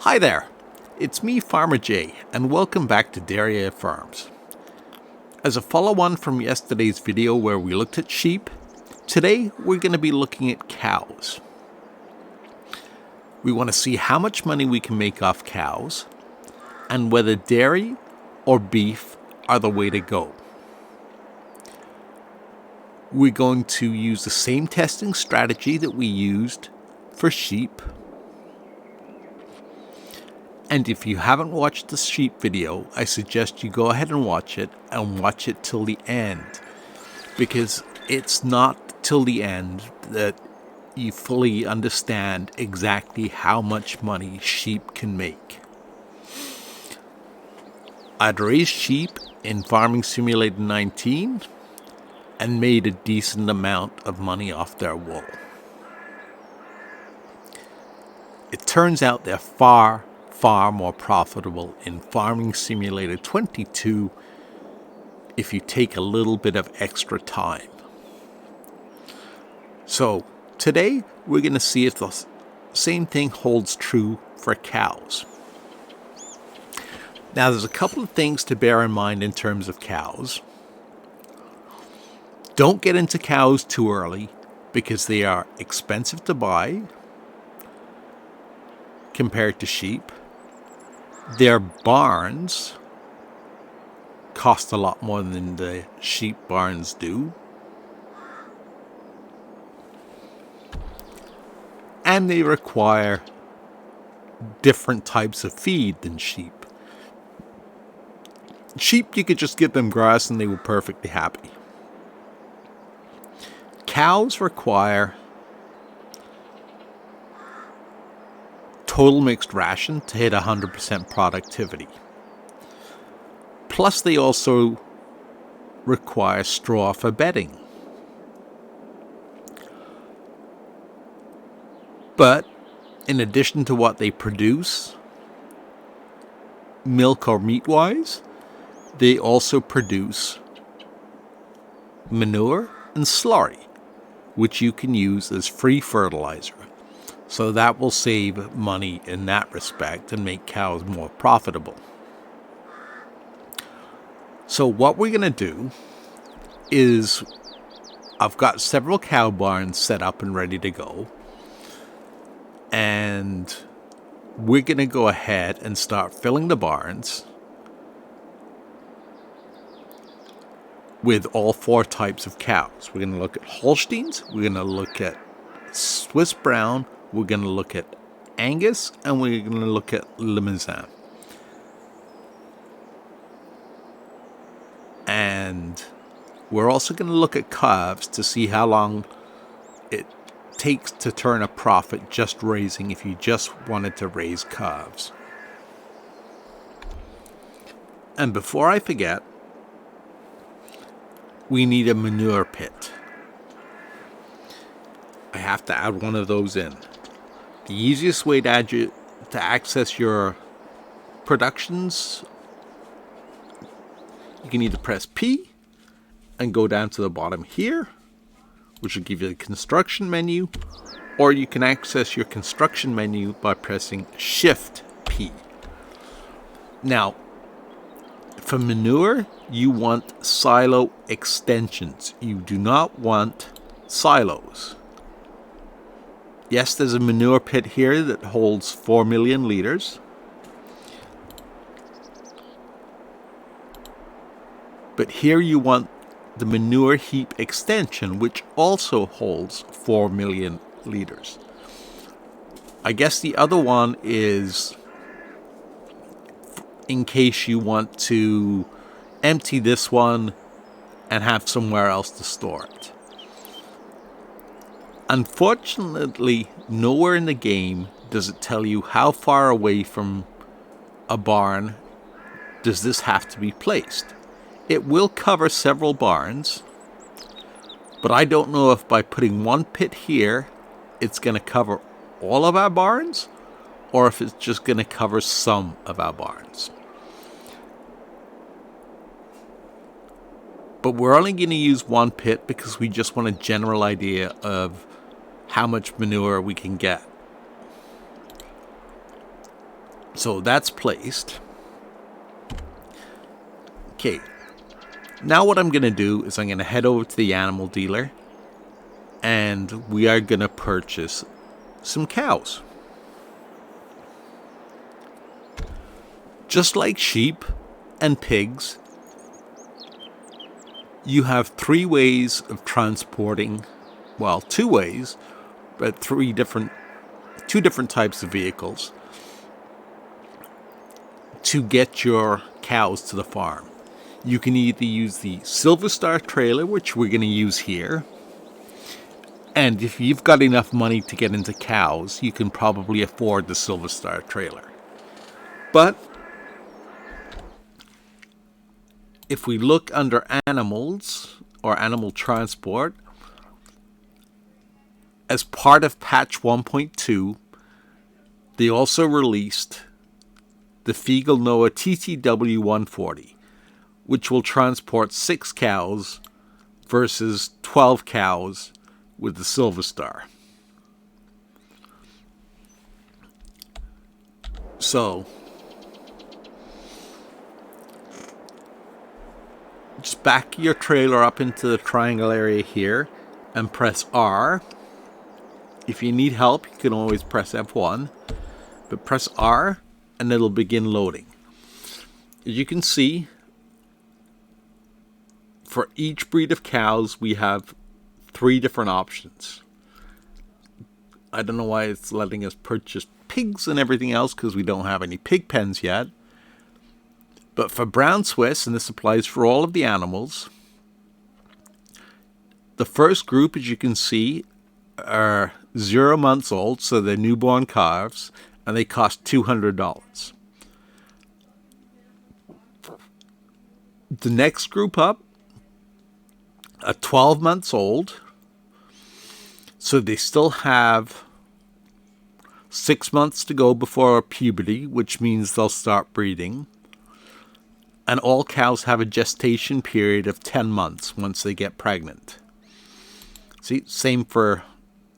Hi there, it's me Farmer J and welcome back to Dairy Farms. As a follow-on from yesterday's video where we looked at sheep, today we're going to be looking at cows. We want to see how much money we can make off cows and whether dairy or beef are the way to go. We're going to use the same testing strategy that we used for sheep. And if you haven't watched the sheep video, I suggest you go ahead and watch it till the end. Because it's not till the end that you fully understand exactly how much money sheep can make. I'd raised sheep in Farming Simulator 19 and made a decent amount of money off their wool. It turns out they're far more profitable in Farming Simulator 22 if you take a little bit of extra time. So today we're going to see if the same thing holds true for cows. Now there's a couple of things to bear in mind in terms of cows. Don't get into cows too early because they are expensive to buy compared to sheep. Their barns cost a lot more than the sheep barns do. And they require different types of feed than sheep. Sheep, you could just give them grass and they were perfectly happy. Cows require total mixed ration to hit 100% productivity. Plus they also require straw for bedding. But in addition to what they produce, milk or meat-wise, they also produce manure and slurry, which you can use as free fertilizer. So that will save money in that respect and make cows more profitable. So what we're going to do is, I've got several cow barns set up and ready to go. And we're going to go ahead and start filling the barns with all four types of cows. We're going to look at Holsteins, we're going to look at Swiss Brown, we're going to look at Angus, and we're going to look at Limousin. And we're also going to look at calves to see how long it takes to turn a profit just raising if you just wanted to raise calves. And before I forget, we need a manure pit. I have to add one of those in. The easiest way to access your productions, you can either press P and go down to the bottom here, which will give you the construction menu, or you can access your construction menu by pressing Shift P. Now, for manure, you want silo extensions. You do not want silos. Yes, there's a manure pit here that holds 4 million liters. But here you want the manure heap extension, which also holds 4 million liters. I guess the other one is in case you want to empty this one and have somewhere else to store it. Unfortunately, nowhere in the game does it tell you how far away from a barn does this have to be placed. It will cover several barns, but I don't know if by putting one pit here, it's going to cover all of our barns, or if it's just going to cover some of our barns. But we're only going to use one pit because we just want a general idea of how much manure we can get. So that's placed. Okay. Now what I'm going to do is I'm going to head over to the animal dealer. And we are going to purchase some cows. Just like sheep and pigs, you have 3 ways of transporting, well, 2 ways, but 2 different types of vehicles to get your cows to the farm. You can either use the Silver Star trailer, which we're going to use here. And if you've got enough money to get into cows, you can probably afford the Silver Star trailer. But if we look under animals or animal transport, as part of patch 1.2, they also released the Fiegel Noah TTW 140, which will transport 6 cows versus 12 cows with the Silver Star. So just back your trailer up into the triangle area here and press R. If you need help, you can always press F1, but press R and it'll begin loading. As you can see, for each breed of cows, we have 3 different options. I don't know why it's letting us purchase pigs and everything else because we don't have any pig pens yet. But for Brown Swiss, and this applies for all of the animals, the first group, as you can see, are 0 months old, so they're newborn calves, and they cost $200. The next group up are 12 months old, so they still have 6 months to go before puberty, which means they'll start breeding. And all cows have a gestation period of 10 months once they get pregnant. See, same for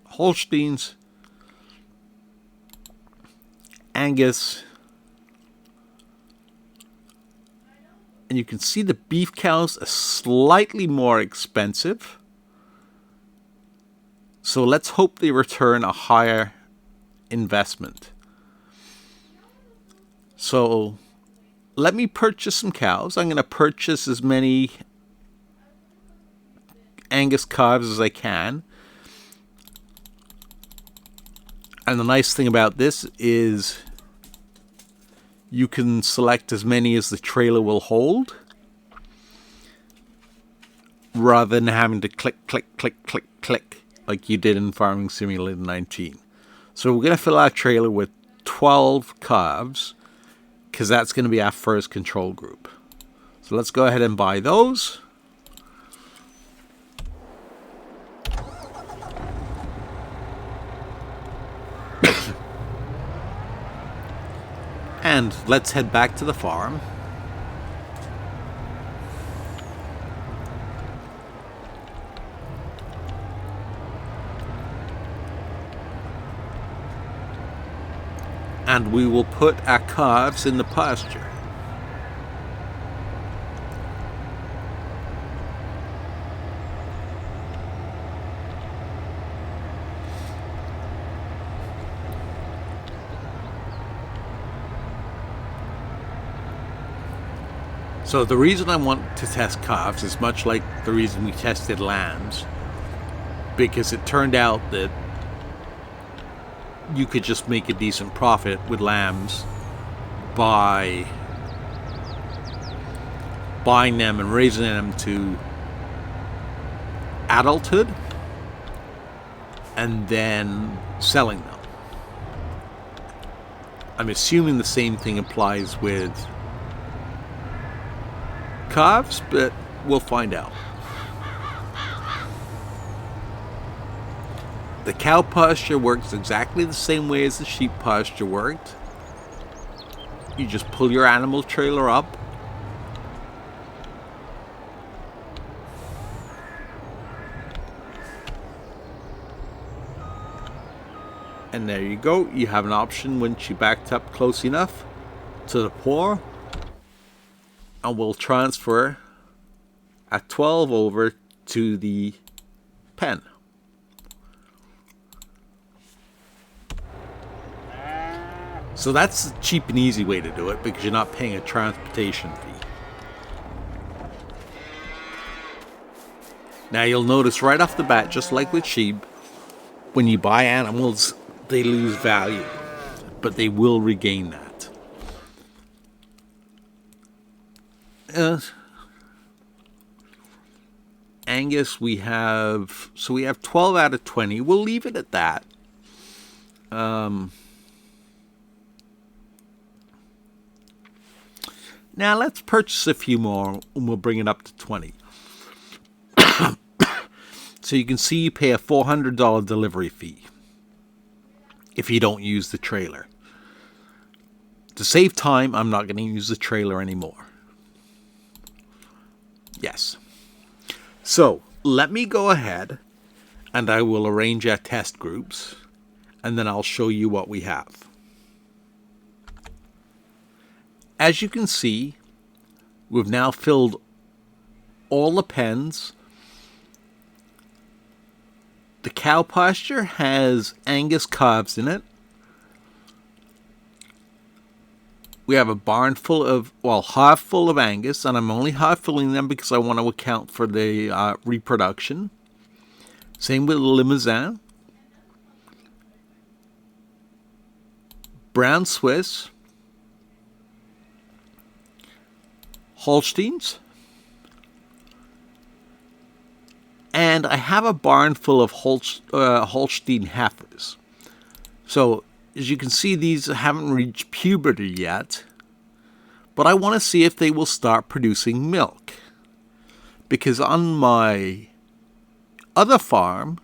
Holsteins, Angus, and you can see the beef cows are slightly more expensive. So let's hope they return a higher investment. So let me purchase some cows. I'm going to purchase as many Angus calves as I can. And the nice thing about this is you can select as many as the trailer will hold, rather than having to click, click, click, click, click like you did in Farming Simulator 19. So we're going to fill our trailer with 12 calves, because that's going to be our first control group. So let's go ahead and buy those. And let's head back to the farm. And we will put our calves in the pasture. So the reason I want to test calves is much like the reason we tested lambs, because it turned out that you could just make a decent profit with lambs by buying them and raising them to adulthood and then selling them. I'm assuming the same thing applies with calves, but we'll find out. The cow pasture works exactly the same way as the sheep pasture worked. You just pull your animal trailer up, and there you go. You have an option once you backed up close enough to the pour, and we'll transfer at 12 over to the pen. So that's the cheap and easy way to do it, because you're not paying a transportation fee. Now you'll notice right off the bat, just like with sheep, when you buy animals, they lose value, but they will regain that. Angus, we have 12 out of 20. We'll leave it at that. Now let's purchase a few more and we'll bring it up to 20. So you can see you pay a $400 delivery fee if you don't use the trailer. To save time, I'm not going to use the trailer anymore. Yes. So let me go ahead and I will arrange our test groups, and then I'll show you what we have. As you can see, we've now filled all the pens. The cow pasture has Angus calves in it. We have a barn full of, half full of Angus, and I'm only half filling them because I want to account for the reproduction. Same with Limousin. Brown Swiss. Holsteins, and I have a barn full of Holstein heifers. So as you can see, these haven't reached puberty yet, but I want to see if they will start producing milk, because on my other farm,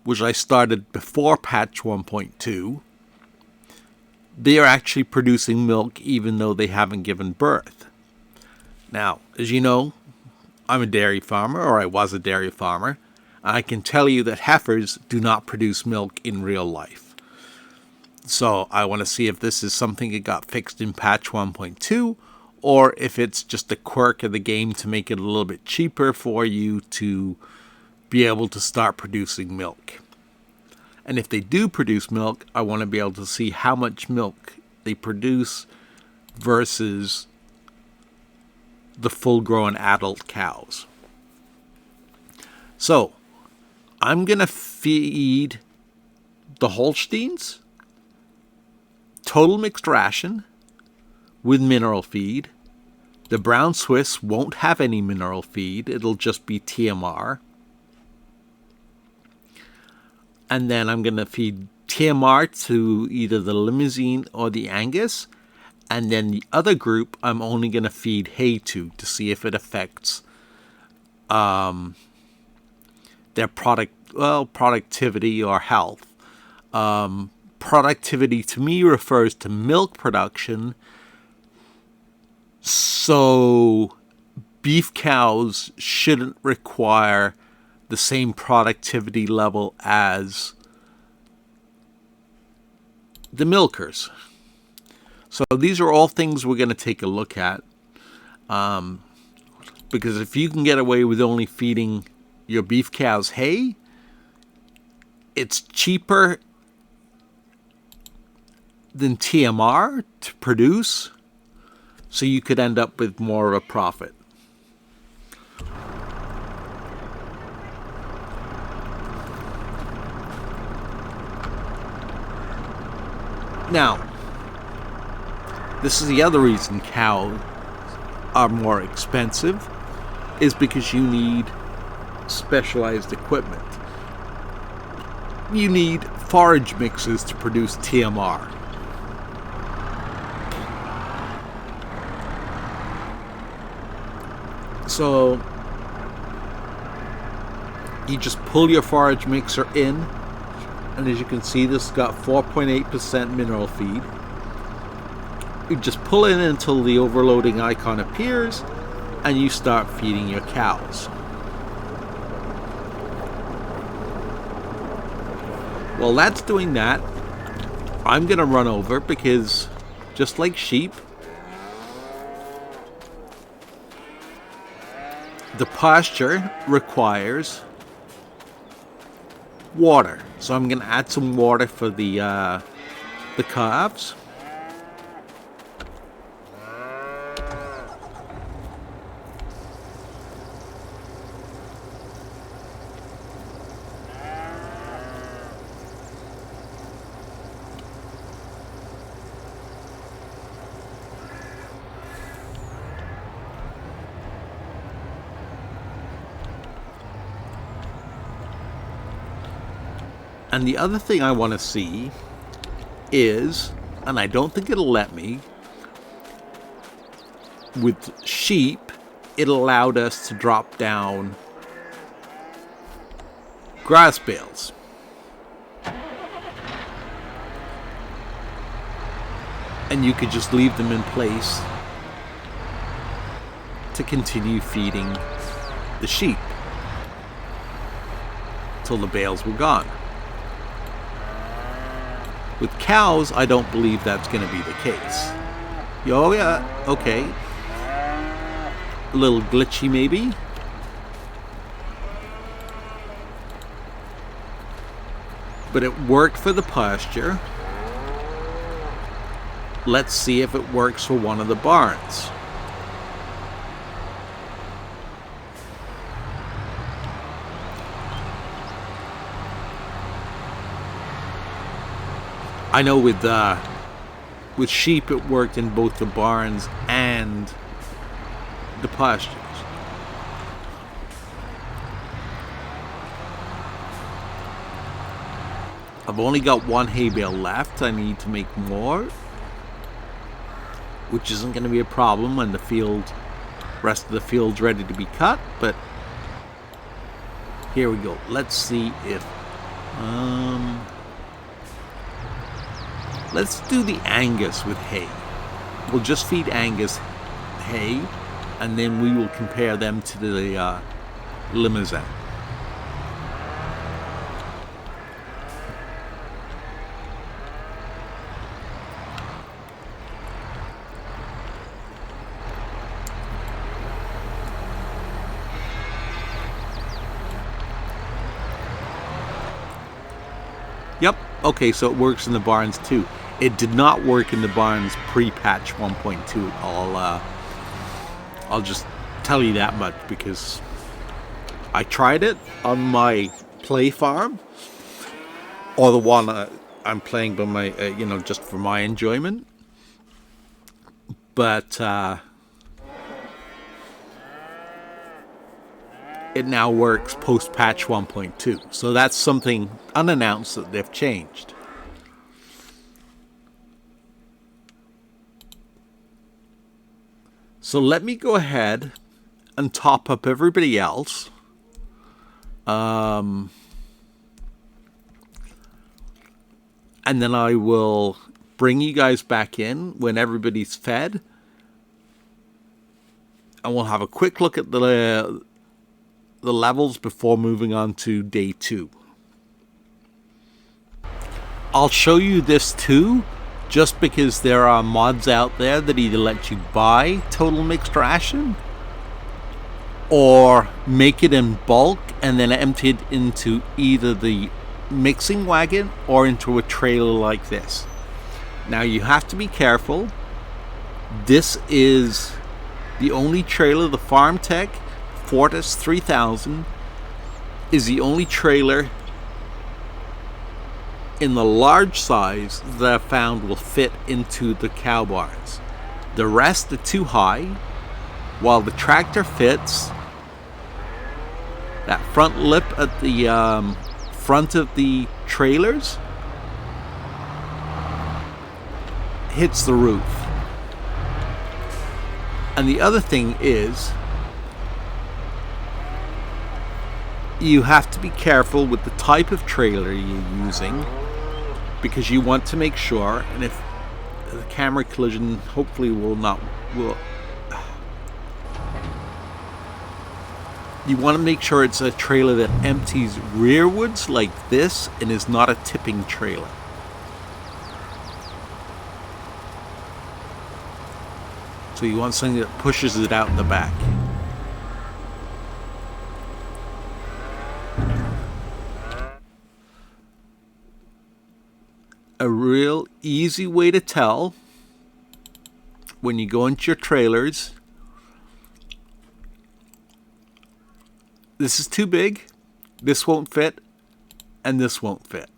which I started before patch 1.2, they are actually producing milk even though they haven't given birth. Now, as you know, I'm a dairy farmer, or I was a dairy farmer. I can tell you that heifers do not produce milk in real life. So I want to see if this is something that got fixed in patch 1.2, or if it's just a quirk of the game to make it a little bit cheaper for you to be able to start producing milk. And if they do produce milk, I want to be able to see how much milk they produce versus the full-grown adult cows. So I'm going to feed the Holsteins total mixed ration with mineral feed. The Brown Swiss won't have any mineral feed. It'll just be TMR. And then I'm going to feed TMR to either the Limousin or the Angus. And then the other group, I'm only going to feed hay to see if it affects their productivity or health. Productivity to me refers to milk production. So beef cows shouldn't require the same productivity level as the milkers. So these are all things we're going to take a look at. Because if you can get away with only feeding your beef cows hay, it's cheaper than TMR to produce. So you could end up with more of a profit. Now, this is the other reason cows are more expensive, is because you need specialized equipment. You need forage mixes to produce TMR. So you just pull your forage mixer in, and as you can see, this got 4.8% mineral feed. You just pull it in until the overloading icon appears, and you start feeding your cows. While that's doing that, I'm going to run over because just like sheep, the pasture requires water. So I'm going to add some water for the calves. And the other thing I want to see is, and I don't think it'll let me, with sheep, it allowed us to drop down grass bales. And you could just leave them in place to continue feeding the sheep till the bales were gone. With cows, I don't believe that's going to be the case. Oh yeah, okay. A little glitchy maybe. But it worked for the pasture. Let's see if it works for one of the barns. I know with sheep it worked in both the barns and the pastures. I've only got one hay bale left. I need to make more, which isn't going to be a problem when the rest of the field's ready to be cut. But here we go. Let's see if let's do the Angus with hay. We'll just feed Angus hay, and then we will compare them to the Limousin. Yep, okay, so it works in the barns too. It did not work in the barns pre-patch 1.2. I'll just tell you that much because I tried it on my play farm, or the one I'm playing by my, just for my enjoyment. But it now works post-patch 1.2. So that's something unannounced that they've changed. So let me go ahead and top up everybody else. And then I will bring you guys back in when everybody's fed. And we'll have a quick look at the levels before moving on to day 2. I'll show you this too, just because there are mods out there that either let you buy total mixed ration or make it in bulk and then empty it into either the mixing wagon or into a trailer like this. Now you have to be careful. This is the only trailer, the Farm Tech Fortis 3000 is the only trailer in the large size that I found will fit into the cow barns. The rest are too high. While the tractor fits, that front lip at the front of the trailers hits the roof. And the other thing is, you have to be careful with the type of trailer you're using, because you want to make sure, and if the camera collision hopefully will, you want to make sure it's a trailer that empties rearwards like this and is not a tipping trailer. So you want something that pushes it out in the back. A real easy way to tell when you go into your trailers, this is too big, this won't fit, and this won't fit.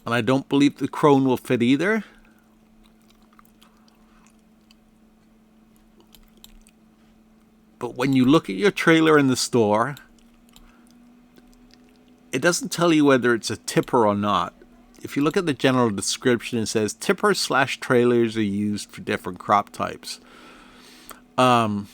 And I don't believe the crone will fit either. But when you look at your trailer in the store, it doesn't tell you whether it's a tipper or not. If you look at the general description, it says tippers/trailers are used for different crop types. I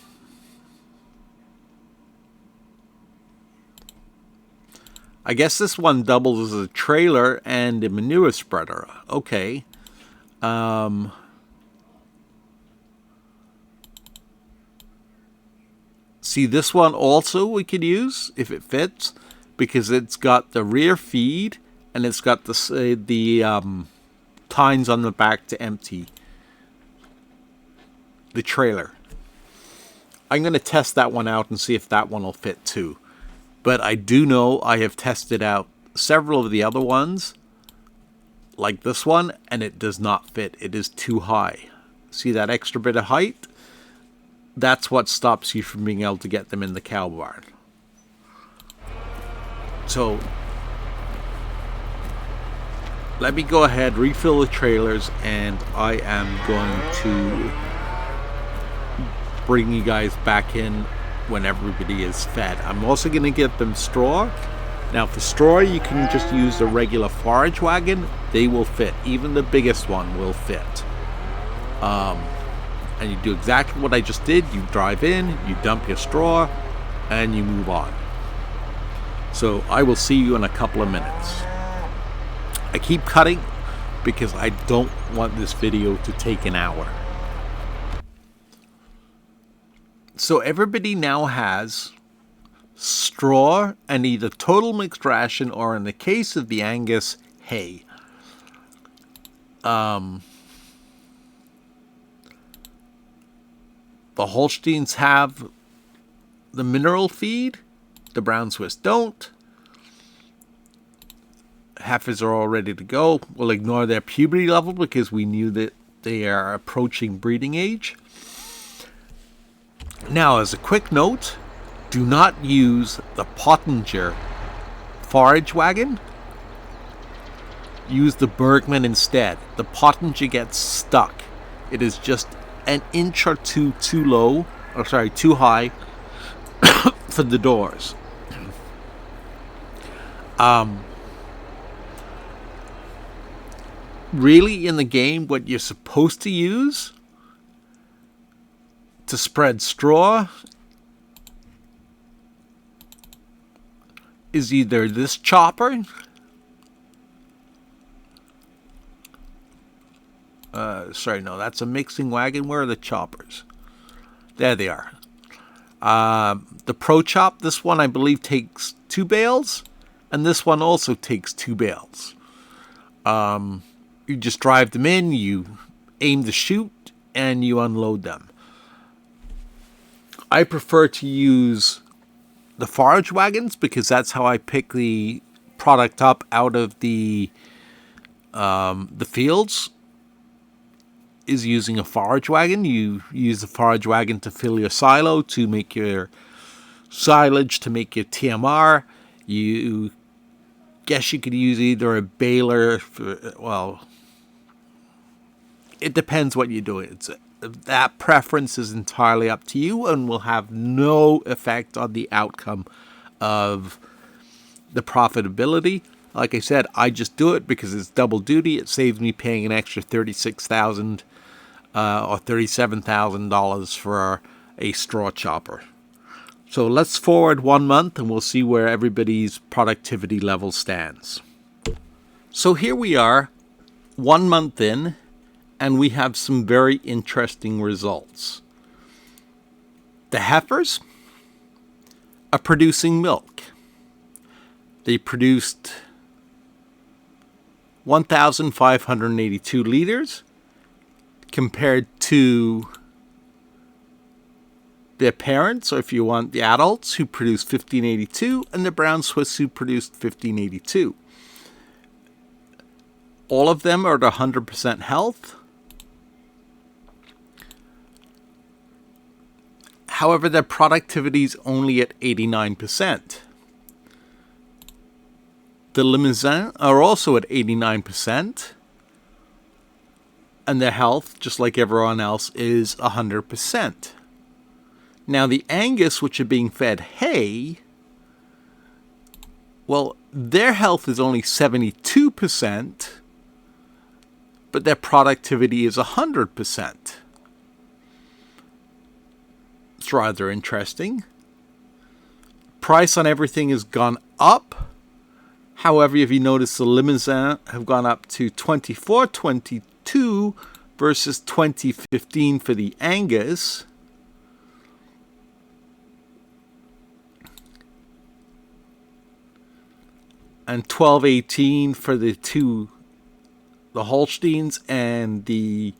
guess this one doubles as a trailer and a manure spreader. Okay. See, this one also we could use if it fits, because it's got the rear feed and it's got the tines on the back to empty the trailer. I'm going to test that one out and see if that one will fit too. But I do know I have tested out several of the other ones, like this one, and it does not fit. It is too high. See that extra bit of height? That's what stops you from being able to get them in the cow barn. So let me go ahead, refill the trailers, and I am going to bring you guys back in when everybody is fed. I'm also going to get them straw. Now for straw, you can just use the regular forage wagon. They will fit. Even the biggest one will fit. And you do exactly what I just did. You drive in, you dump your straw, and you move on. So I will see you in a couple of minutes. I keep cutting because I don't want this video to take an hour. So everybody now has straw and either total mixed ration, or in the case of the Angus, hay. The Holsteins have the mineral feed. The Brown Swiss don't. Heifers are all ready to go. We'll ignore their puberty level because we knew that they are approaching breeding age. Now, as a quick note, do not use the Pottinger forage wagon. Use the Bergman instead. The Pottinger gets stuck. It is just an inch or two too low, or sorry, too high for the doors. Really, in the game, what you're supposed to use to spread straw is either this chopper, sorry, no, that's a mixing wagon. Where are the choppers? There they are. The Pro Chop, this one I believe takes 2 bales, and this one also takes 2 bales. You just drive them in, you aim the chute, and you unload them. I prefer to use the forage wagons because that's how I pick the product up out of the fields, is using a forage wagon. You use the forage wagon to fill your silo, to make your silage, to make your TMR. You guess you could use either a baler, well, it depends what you're doing. That preference is entirely up to you and will have no effect on the outcome of the profitability. Like I said, I just do it because it's double duty. It saves me paying an extra $36,000 or $37,000 for a straw chopper. So let's forward 1 month and we'll see where everybody's productivity level stands. So here we are, 1 month in, and we have some very interesting results. The heifers are producing milk. They produced 1,582 liters. compared to their parents, or if you want the adults, who produced 1582, and the brown Swiss who produced 1582. All of them are at 100% health. However, their productivity is only at 89%. The Limousin are also at 89%. And their health, just like everyone else, is 100%. Now, the Angus, which are being fed hay, well, their health is only 72%, but their productivity is 100%. It's rather interesting. Price on everything has gone up. However, if you notice, the Limousin have gone up to $24.22 versus $20.15 for the Angus. And $12.18 for the Holsteins and the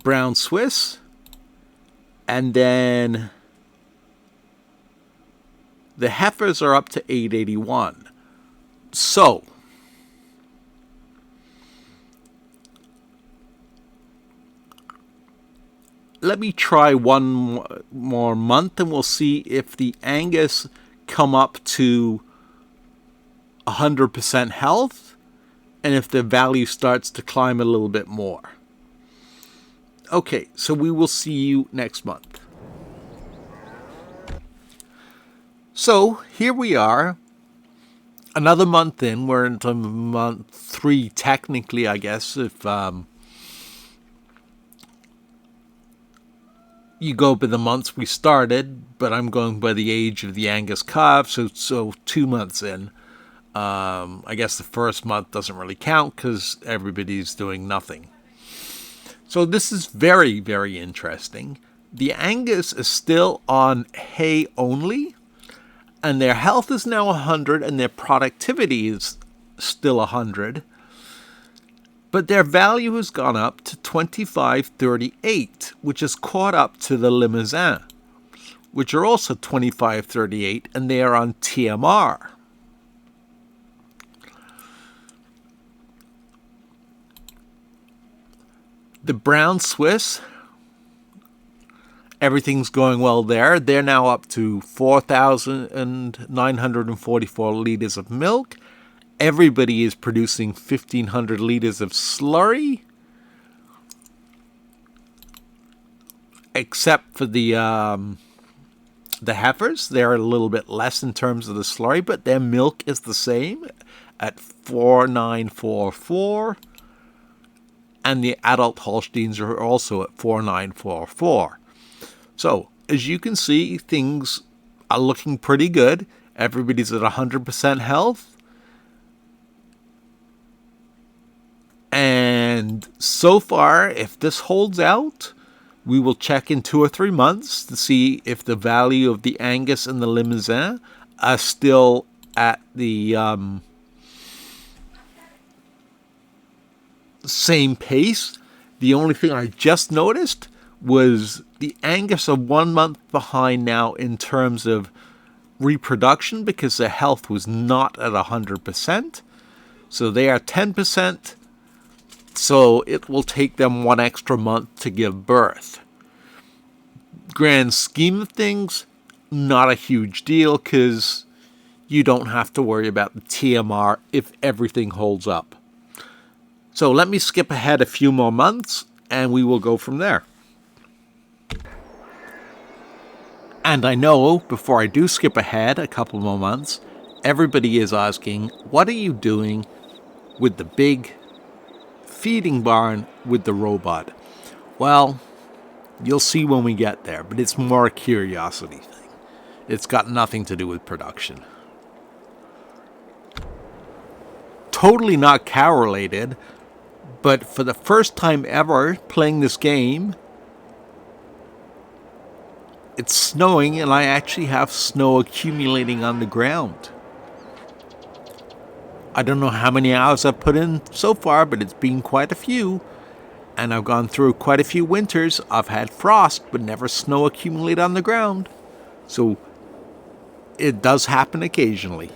brown Swiss. And then the heifers are up to $8.81. So let me try one more month and we'll see if the Angus come up to 100% health and if the value starts to climb a little bit more. Okay, so we will see you next month. So here we are, another month in. We're into month 3 technically, I guess, if you go by the months we started, but I'm going by the age of the Angus calf, so 2 months in. I guess the first month doesn't really count because everybody's doing nothing. So this is very, very interesting. The Angus is still on hay only, and their health is now 100, and their productivity is still 100. But their value has gone up to $25.38, which is caught up to the Limousin, which are also $25.38, and they are on TMR. The brown Swiss, everything's going well there. They're now up to 4,944 liters of milk. Everybody is producing 1,500 liters of slurry, except for the heifers. They're a little bit less in terms of the slurry, but their milk is the same at 4,944. And the adult Holsteins are also at 4,944. So, as you can see, things are looking pretty good. Everybody's at 100% health. And so far, if this holds out, we will check in 2 or 3 months to see if the value of the Angus and the Limousin are still at the same pace. The only thing I just noticed was the Angus are 1 month behind now in terms of reproduction because their health was not at 100%. So they are 10%. So it will take them 1 extra month to give birth. Grand scheme of things, not a huge deal because you don't have to worry about the TMR if everything holds up. So let me skip ahead a few more months, and we will go from there. And I know, before I do skip ahead a couple more months, everybody is asking, what are you doing with the big feeding barn with the robot? Well, you'll see when we get there, but it's more a curiosity thing. It's got nothing to do with production. Totally not cow-related, but for the first time ever playing this game, it's snowing and I actually have snow accumulating on the ground. I don't know how many hours I've put in so far, but it's been quite a few. And I've gone through quite a few winters. I've had frost, but never snow accumulate on the ground. So it does happen occasionally.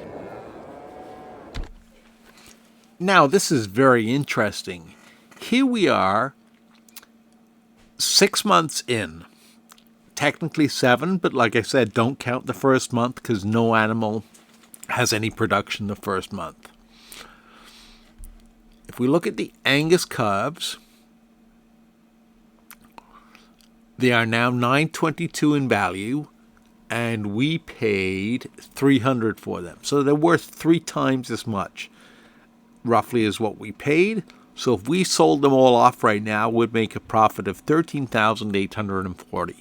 Now, this is very interesting. Here we are, 6 months in. Technically 7, but like I said, don't count the first month because no animal has any production the first month. If we look at the Angus calves, they are now $9.22 in value, and we paid $300 for them. So they're worth 3 times as much, roughly, as what we paid. So if we sold them all off right now, we'd make a profit of $13,840.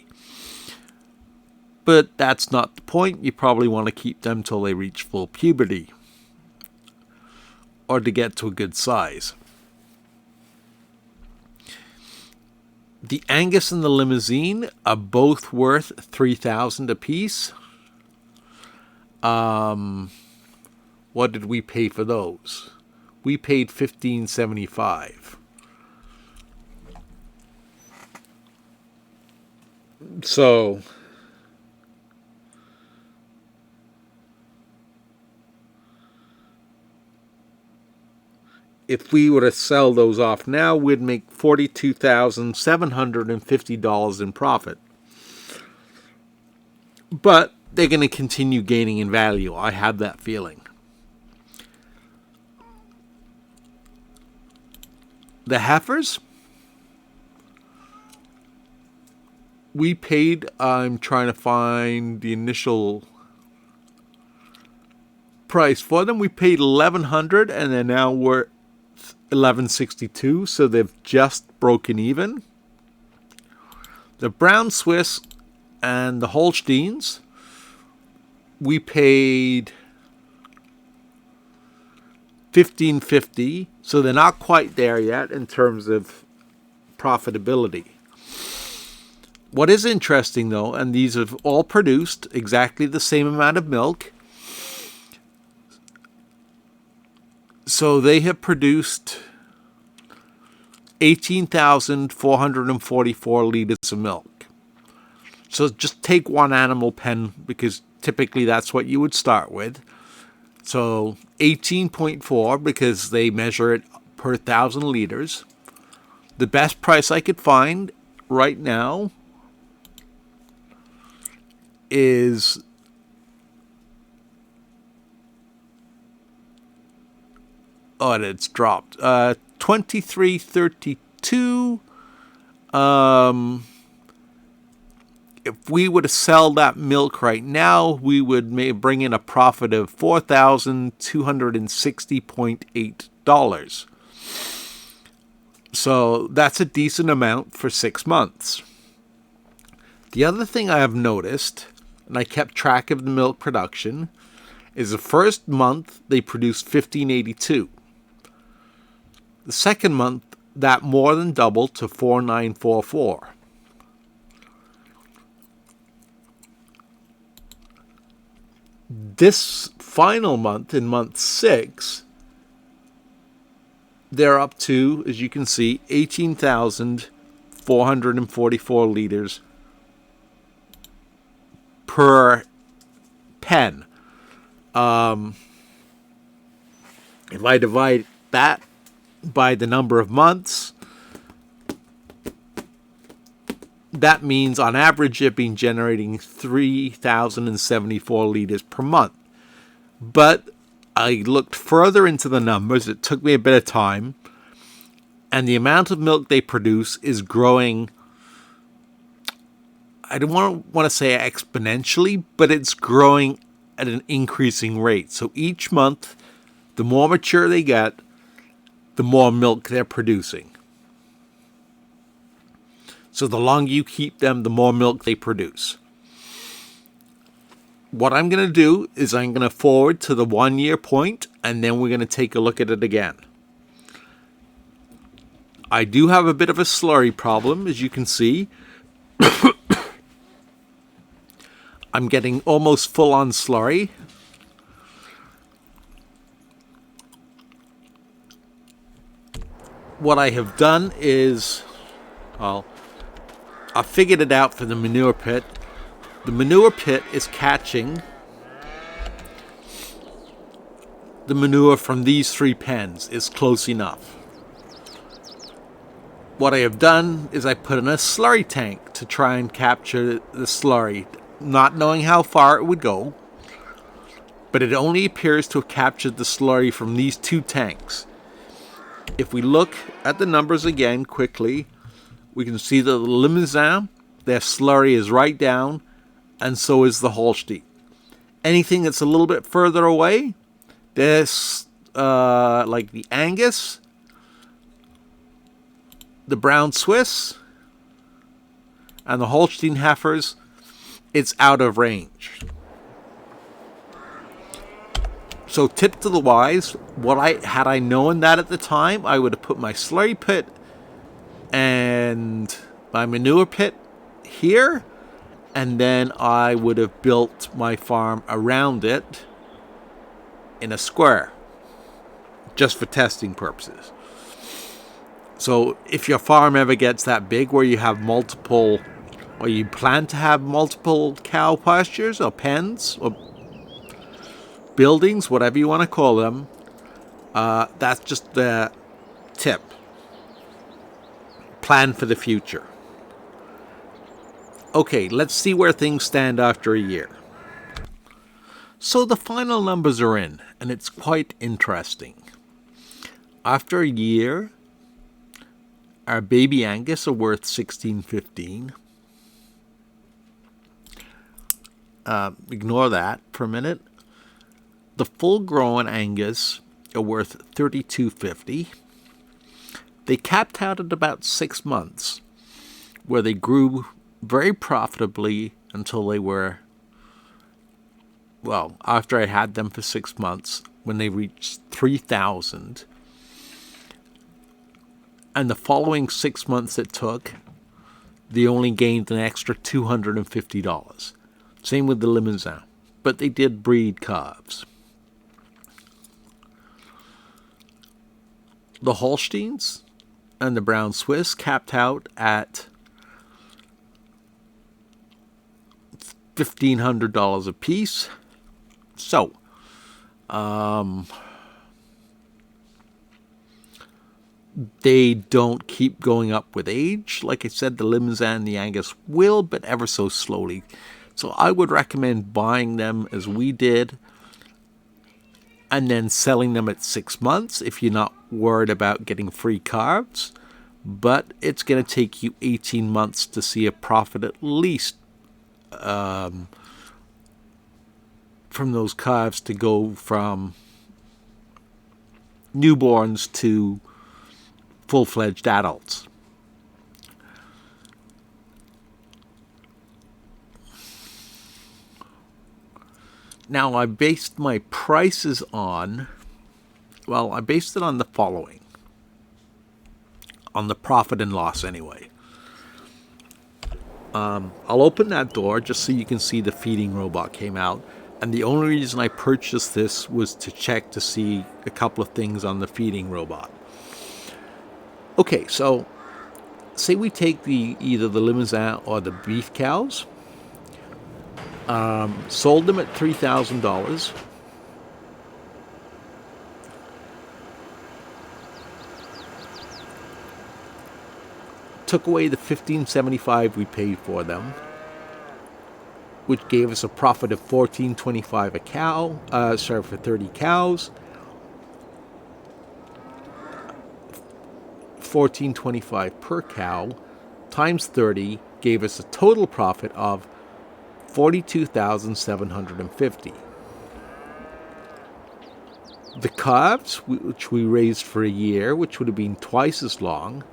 But that's not the point. You probably want to keep them till they reach full puberty, or to get to a good size. The Angus and the Limousine are both worth $3,000 a piece. What did we pay for those? We paid $1,575. So if we were to sell those off now, we'd make $42,750 in profit. But they're going to continue gaining in value. I have that feeling. The heifers, we paid, I'm trying to find the initial price for them. We paid $1,100, and they're now worth $1,162, so they've just broken even. The Brown Swiss and the Holsteins, we paid $1,550, so they're not quite there yet in terms of profitability. What is interesting, though, and these have all produced exactly the same amount of milk. So they have produced 18,444 liters of milk. So just take one animal pen, because typically that's what you would start with. So 18.4, because they measure it per 1,000 liters. The best price I could find right now is it's dropped. 23.32. If we were to sell that milk right now, we would bring in a profit of $4,260.8. So that's a decent amount for 6 months. The other thing I have noticed, and I kept track of the milk production, is the first month they produced 1582. The second month, that more than doubled to 4944. This final month, in month 6, they're up to, as you can see, 18,444 liters per pen. If I divide that by the number of months, that means on average they've been generating 3,074 liters per month. But I looked further into the numbers. It took me a bit of time, and the amount of milk they produce is growing. I don't want to say exponentially, but it's growing at an increasing rate. So each month, the more mature they get, the more milk they're producing. So the longer you keep them, the more milk they produce. What I'm going to do is I'm going to forward to the 1 year point, and then we're going to take a look at it again. I do have a bit of a slurry problem, as you can see. I'm getting almost full on slurry. What I have done is Well, I figured it out for the manure pit. The manure pit is catching the manure from these 3 pens. Is close enough. What I have done is I put in a slurry tank to try and capture the slurry, not knowing how far it would go, but it only appears to have captured the slurry from these 2 tanks. If we look at the numbers again quickly, we can see that the Limousin, their slurry is right down, and so is the Holstein. Anything that's a little bit further away, this, like the Angus, the Brown Swiss, and the Holstein heifers, it's out of range. So tip to the wise, had I known that at the time, I would have put my slurry pit and my manure pit here, and then I would have built my farm around it in a square, just for testing purposes. So if your farm ever gets that big where you have multiple, or you plan to have multiple cow pastures or pens or buildings, whatever you want to call them, that's just the tip. Plan for the future. Okay, let's see where things stand after a year. So the final numbers are in, and it's quite interesting. After a year, our baby Angus are worth $16.15. Ignore that for a minute. The full-grown Angus are worth $32.50. They capped out at about 6 months, where they grew very profitably until they were, well, after I had them for 6 months, when they reached 3,000. And the following 6 months it took, they only gained an extra $250. Same with the Limousin, but they did breed calves. The Holsteins and the Brown Swiss capped out at $1,500 a piece. So, they don't keep going up with age. Like I said, the Limousin and the Angus will, but ever so slowly. So I would recommend buying them as we did, and then selling them at 6 months if you're not worried about getting free calves. But it's going to take you 18 months to see a profit at least from those calves, to go from newborns to full-fledged adults. Now, I based my prices on, well, I based it on the following. On the profit and loss, anyway. I'll open that door just so you can see the feeding robot came out. And the only reason I purchased this was to check to see a couple of things on the feeding robot. Okay, so say we take either the Limousin or the beef cows. Sold them at $3,000. Took away the $1,575 we paid for them, which gave us a profit of $14.25 a cow. For 30 cows. $14.25 per cow times 30 gave us a total profit of $42,750. The calves, which we raised for a year, which would have been twice as long,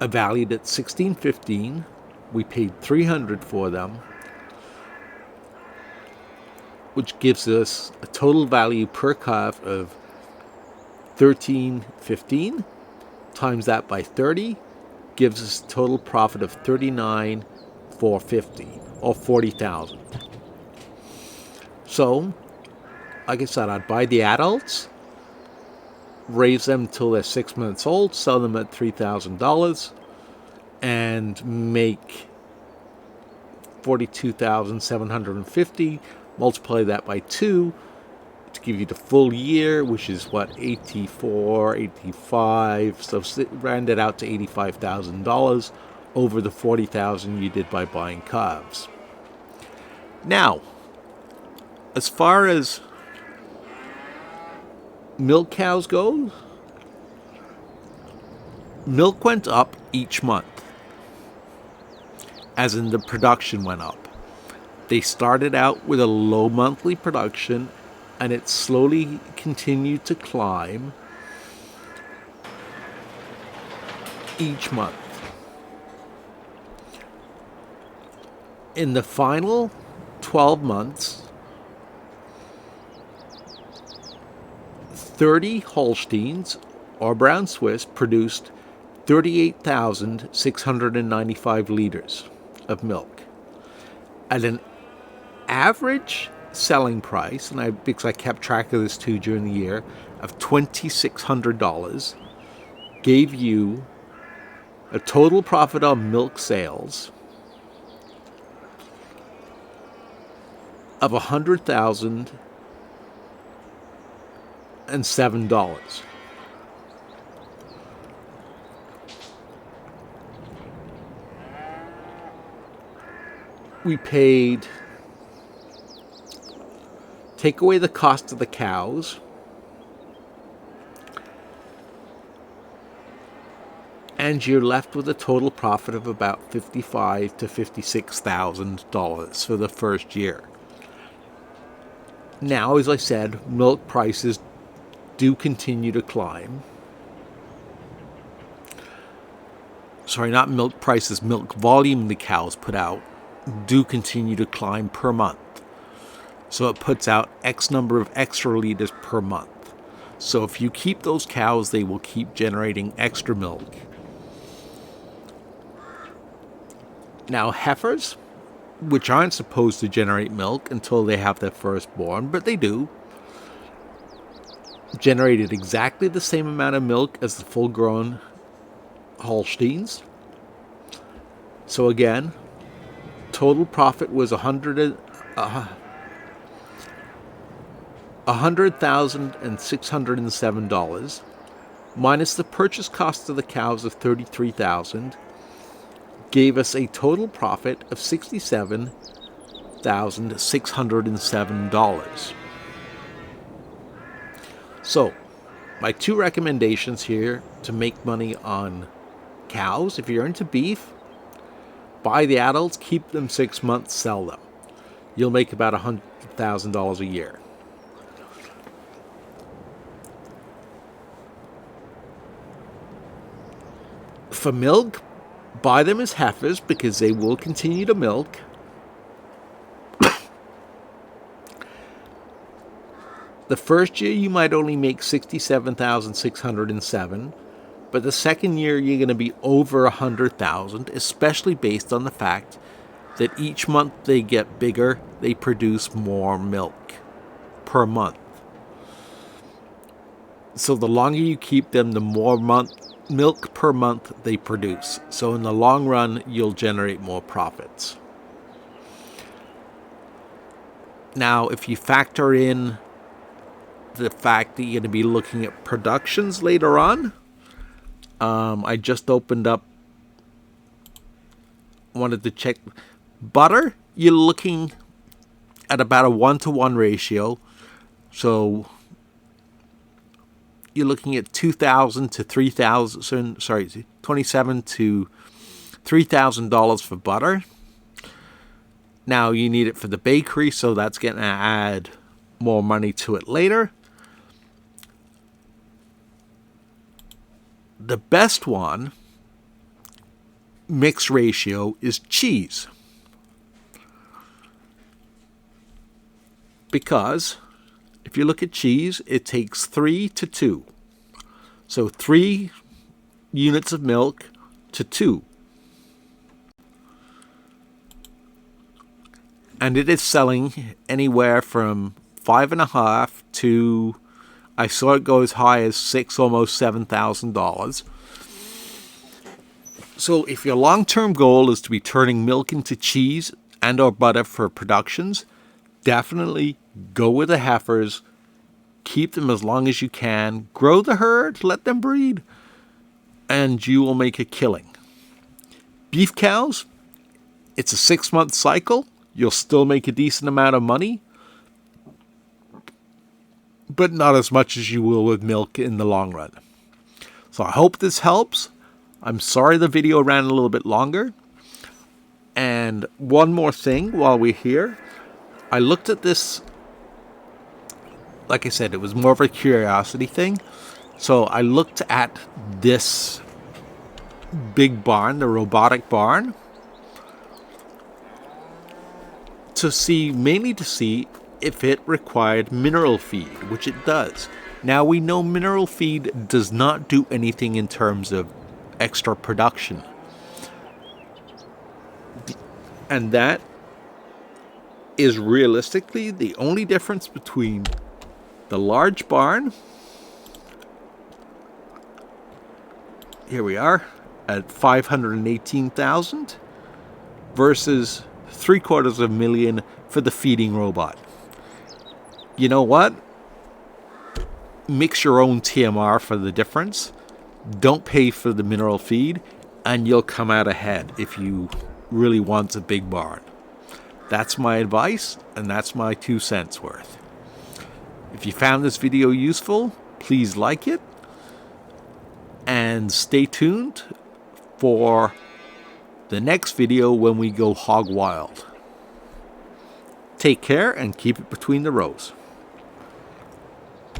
are valued at $16.15. We paid $300 for them, which gives us a total value per calf of $13.15. Times that by 30 gives us a total profit of $39,450, or $40,000. So, like I said, I'd buy the adults, raise them until they're 6 months old, sell them at $3,000, and make $42,750. Multiply that by 2 to give you the full year, which is what, 84, 85. So round it out to $85,000 over the $40,000 you did by buying calves. Now, as far as milk cows go, milk went up each month, as in the production went up. They started out with a low monthly production, and it slowly continued to climb each month. In the final 12 months, 30 Holsteins or Brown Swiss produced 38,695 liters of milk at an average selling price, and because I kept track of this too during the year, of $2,600, gave you a total profit on milk sales of $100,007. We paid, take away the cost of the cows, and you're left with a total profit of about $55,000 to $56,000 for the first year. Now, as I said, milk prices do continue to climb. Sorry, not milk prices, milk volume the cows put out do continue to climb per month. So it puts out X number of extra liters per month. So if you keep those cows, they will keep generating extra milk. Now, heifers, which aren't supposed to generate milk until they have their firstborn, but they do, generated exactly the same amount of milk as the full-grown Holsteins. So again, total profit was $100,607 minus the purchase cost of the cows of $33,000, gave us a total profit of $67,607. So, my two recommendations here to make money on cows: if you're into beef, buy the adults, keep them 6 months, sell them. You'll make about $100,000 a year. For milk, buy them as heifers because they will continue to milk. The first year you might only make $67,607, but the second year you're going to be over $100,000, especially based on the fact that each month they get bigger, they produce more milk per month. So the longer you keep them, the more milk per month they produce. So in the long run, you'll generate more profits. Now, if you factor in the fact that you're going to be looking at productions later on, I just opened up, wanted to check butter. You're looking at about a 1-to-1 ratio. So you're looking at $2,000 to $3,000, $27,000 to $3,000 for butter. Now you need it for the bakery, so that's going to add more money to it later. The best one, mixed ratio, is cheese. Because if you look at cheese, it takes 3 to 2. So 3 units of milk to 2. And it is selling anywhere from 5.5 to I saw it go as high as $6,000, almost $7,000. So if your long-term goal is to be turning milk into cheese and or butter for productions, definitely go with the heifers. Keep them as long as you can. Grow the herd, let them breed, and you will make a killing. Beef cows, it's a 6-month cycle. You'll still make a decent amount of money, but not as much as you will with milk in the long run. So I hope this helps. I'm sorry the video ran a little bit longer. And one more thing while we're here. I looked at this, like I said, it was more of a curiosity thing. So I looked at this big barn, the robotic barn, mainly to see if it required mineral feed, which it does. Now we know mineral feed does not do anything in terms of extra production. And that is realistically the only difference between the large barn, here we are, at $518,000 versus $750,000 for the feeding robot. You know what? Mix your own TMR for the difference. Don't pay for the mineral feed, and you'll come out ahead if you really want a big barn. That's my advice, and that's my 2 cents worth. If you found this video useful, please like it, and stay tuned for the next video when we go hog wild. Take care and keep it between the rows.